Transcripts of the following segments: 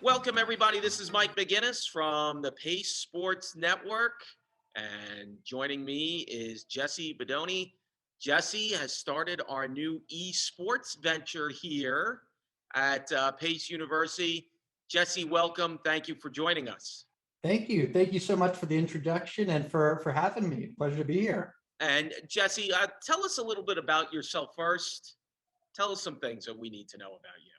Welcome, everybody. This is Mike McGinnis from the Pace Sports Network. And joining me is Jesse Bodony. Jesse has started our new esports venture here at Pace University. Jesse, welcome. Thank you for joining us. Thank you. Thank you so much for the introduction and for having me. Pleasure to be here. And Jesse, tell us a little bit about yourself first. Tell us some things that we need to know about you.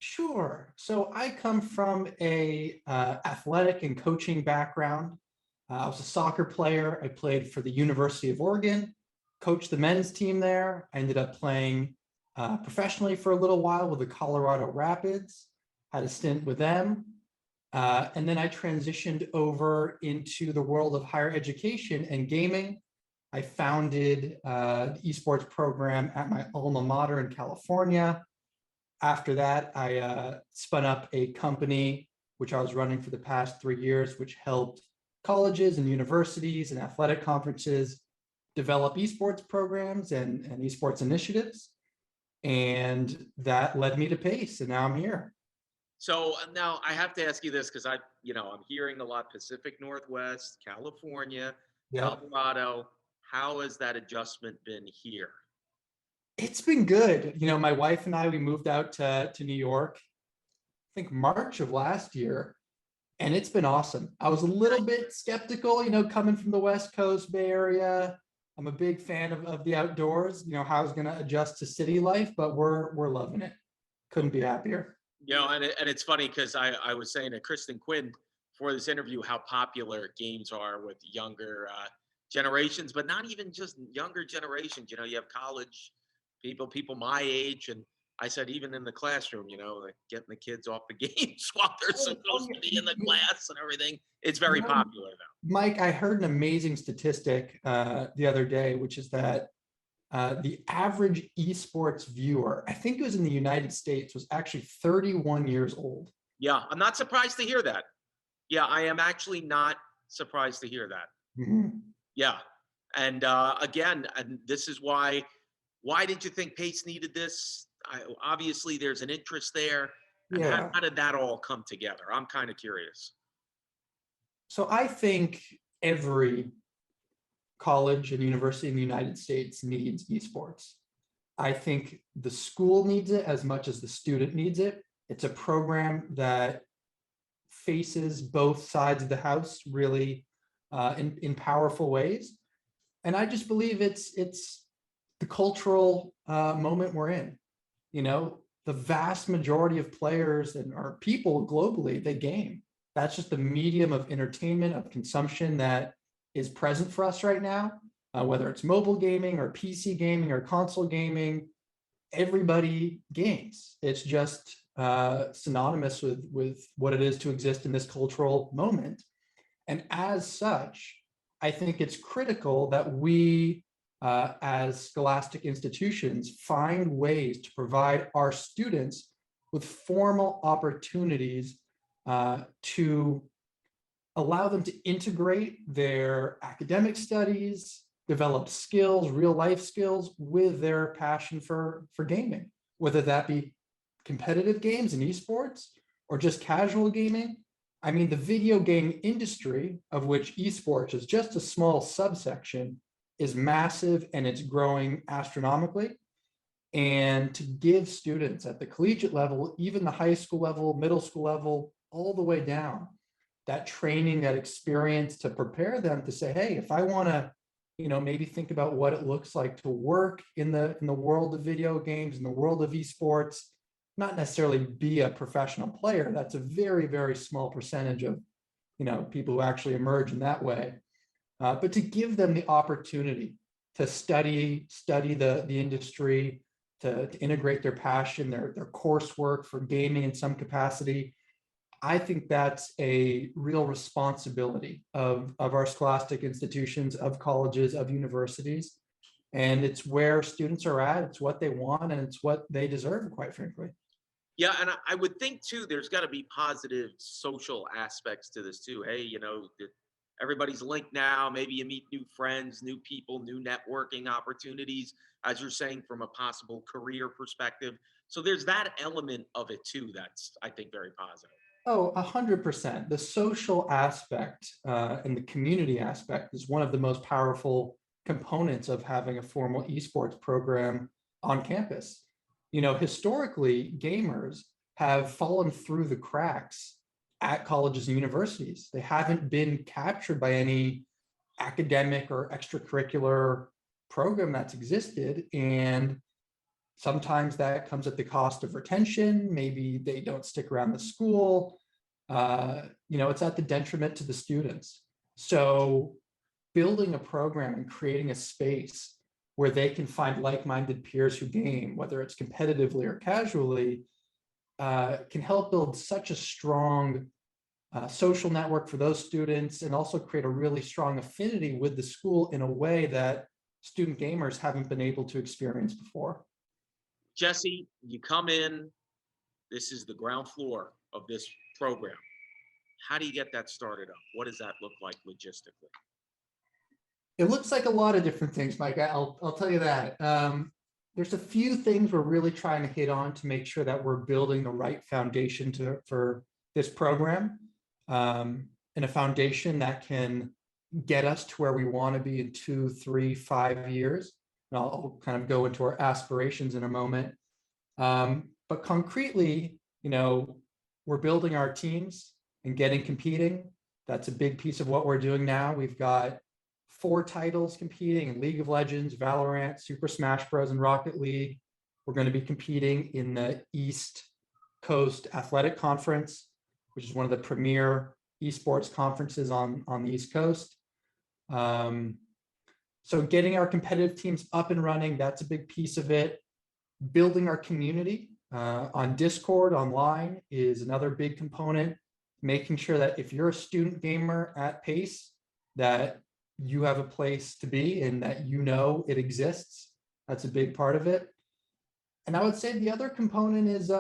Sure. So I come from a athletic and coaching background. I was a soccer player. I played for the University of Oregon, coached the men's team there. I ended up playing professionally for a little while with the Colorado Rapids, had a stint with them. And then I transitioned over into the world of higher education and gaming. I founded the esports program at my alma mater in California. After that, I spun up a company, which I was running for the past 3 years, which helped colleges and universities and athletic conferences develop esports programs and esports initiatives. And that led me to Pace, and now I'm here. So now I have to ask you this because I'm hearing a lot Pacific Northwest, California, Yeah. Colorado. How has that adjustment been here? It's been good. My wife and I, we moved out to New York, I think March of last year, and it's been awesome. I was a little bit skeptical, coming from the West Coast Bay Area. I'm a big fan of the outdoors, how I was going to adjust to city life, but we're loving it. Couldn't be happier. And it's funny because I was saying to Kristen Quinn for this interview how popular games are with younger generations, but not even just younger generations. You have college people my age, and I said even in the classroom, like getting the kids off the games while they're supposed to be in the class and everything. It's very popular though. Mike, I heard an amazing statistic the other day, which is that the average esports viewer, I think it was in the United States, was actually 31 years old. Yeah, I'm not surprised to hear that. Yeah, I am actually not surprised to hear that. Mm-hmm. Yeah. And again, and this is why did you think Pace needed this? Obviously, there's an interest there. And Yeah. how did that all come together? I'm kind of curious. So I think every college and university in the United States needs esports. I think the school needs it as much as the student needs it. It's a program that faces both sides of the house really in powerful ways. And I just believe it's the cultural moment we're in. The vast majority of players and our people globally, they game. That's just the medium of entertainment, of consumption that is present for us right now, whether it's mobile gaming or PC gaming or console gaming. Everybody games. It's just synonymous with what it is to exist in this cultural moment. And as such, I think it's critical that we, as scholastic institutions, find ways to provide our students with formal opportunities to allow them to integrate their academic studies, develop skills, real life skills with their passion for gaming, whether that be competitive games and esports or just casual gaming. I mean, the video game industry, of which esports is just a small subsection, is massive and it's growing astronomically. And to give students at the collegiate level, even the high school level, middle school level, all the way down, that training, that experience to prepare them to say, hey, if I want to, maybe think about what it looks like to work in the world of video games, in the world of esports, not necessarily be a professional player. That's a very, very small percentage of, people who actually emerge in that way. But to give them the opportunity to study the industry, to integrate their passion, their coursework for gaming in some capacity. I think that's a real responsibility of our scholastic institutions, of colleges, of universities. And it's where students are at, it's what they want, and it's what they deserve, quite frankly. Yeah, and I would think too, there's got to be positive social aspects to this too. Hey, everybody's linked now. Maybe you meet new friends, new people, new networking opportunities, as you're saying, from a possible career perspective. So there's that element of it too that's, I think, very positive. Oh, 100%. The social aspect and the community aspect is one of the most powerful components of having a formal esports program on campus. You know, historically, gamers have fallen through the cracks at colleges and universities. They haven't been captured by any academic or extracurricular program that's existed. And sometimes that comes at the cost of retention. Maybe they don't stick around the school. You know, it's at the detriment to the students. So building a program and creating a space where they can find like-minded peers who game, whether it's competitively or casually, can help build such a strong social network for those students, and also create a really strong affinity with the school in a way that student gamers haven't been able to experience before. Jesse, you come in, this is the ground floor of this program. How do you get that started up? What does that look like logistically? It looks like a lot of different things, Mike. I'll tell you that. There's a few things we're really trying to hit on to make sure that we're building the right foundation for this program, and a foundation that can get us to where we want to be in 2, 3, 5 years. And I'll kind of go into our aspirations in a moment. But concretely, you know, we're building our teams and getting competing. That's a big piece of what we're doing now. We've got 4 titles competing in League of Legends, Valorant, Super Smash Bros, and Rocket League. We're going to be competing in the East Coast Athletic Conference, which is one of the premier esports conferences on the East Coast. So getting our competitive teams up and running, that's a big piece of it. Building our community on Discord online is another big component. Making sure that if you're a student gamer at Pace, that you have a place to be and that you know it exists. That's a big part of it. And I would say the other component is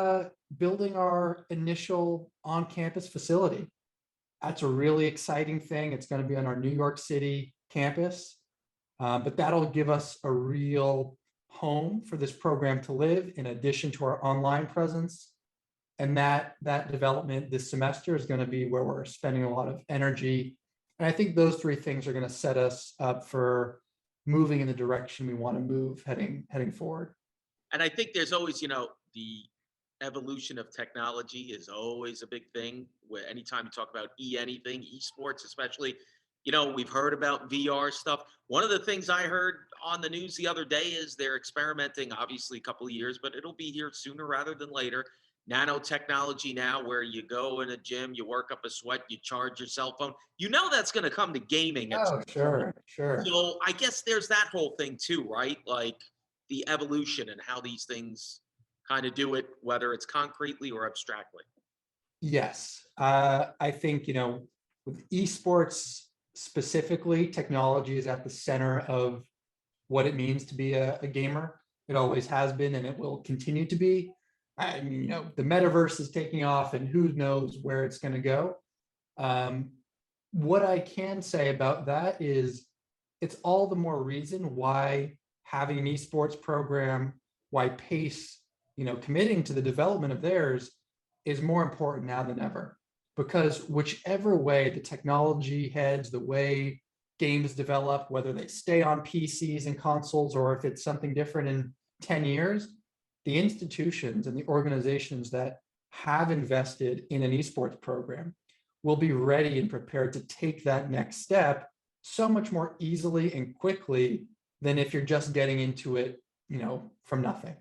building our initial on-campus facility. That's a really exciting thing. It's going to be on our New York City campus, but that'll give us a real home for this program to live in addition to our online presence. And that development this semester is going to be where we're spending a lot of energy. And I think those 3 things are going to set us up for moving in the direction we want to move heading forward. And I think there's always, the evolution of technology is always a big thing. Where anytime you talk about anything, esports especially, we've heard about VR stuff. One of the things I heard on the news the other day is they're experimenting, obviously a couple of years, but it'll be here sooner rather than later. Nanotechnology now, where you go in a gym, you work up a sweat, you charge your cell phone. That's going to come to gaming. Oh, sure. So I guess there's that whole thing too, right? Like the evolution and how these things kind of do it, whether it's concretely or abstractly. Yes. I think, with esports specifically, technology is at the center of what it means to be a gamer. It always has been, and it will continue to be. I mean, the metaverse is taking off, and who knows where it's going to go. What I can say about that is it's all the more reason why having an esports program, why Pace, committing to the development of theirs is more important now than ever. Because whichever way the technology heads, the way games develop, whether they stay on PCs and consoles, or if it's something different in 10 years, the institutions and the organizations that have invested in an esports program will be ready and prepared to take that next step so much more easily and quickly than if you're just getting into it, from nothing.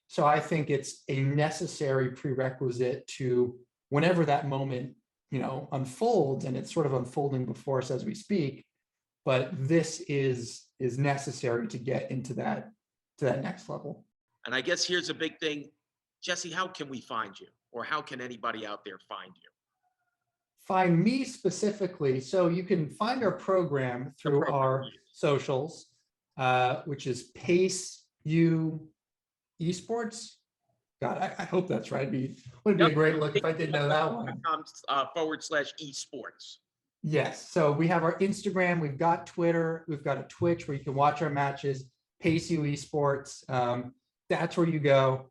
So I think it's a necessary prerequisite to whenever that moment, unfolds, and it's sort of unfolding before us as we speak, but this is necessary to get into that next level. And I guess here's a big thing. Jesse, how can we find you? Or how can anybody out there find you? Find me specifically. So you can find our program through our socials, which is Pace U Esports. God, I hope that's right. Would be a great look if I didn't know that one. /esports. Yes. So we have our Instagram, we've got Twitter, we've got a Twitch where you can watch our matches, Pace U Esports. That's where you go.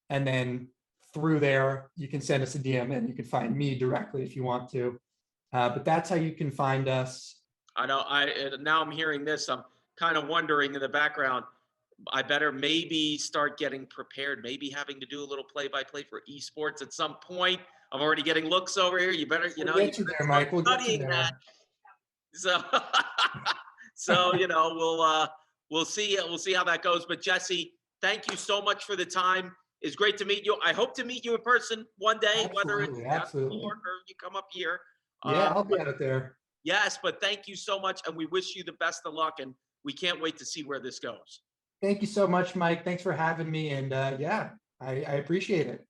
And then through there. You can send us a DM and you can find me directly if you want to. But that's how you can find us. I know. Now I'm hearing this. I'm kind of wondering in the background. I better maybe start getting prepared. Maybe having to do a little play-by-play for esports at some point. I'm already getting looks over here. You better, We'll get you there, Mike. We'll get you studying that. there. So, we'll see how that goes. But Jesse, thank you so much for the time. It's great to meet you. I hope to meet you in person one day, whether it's Absolutely. New York or you come up here. Yeah, I'll be out there. Yes, but thank you so much, and we wish you the best of luck, and we can't wait to see where this goes. Thank you so much, Mike. Thanks for having me. And yeah, I appreciate it.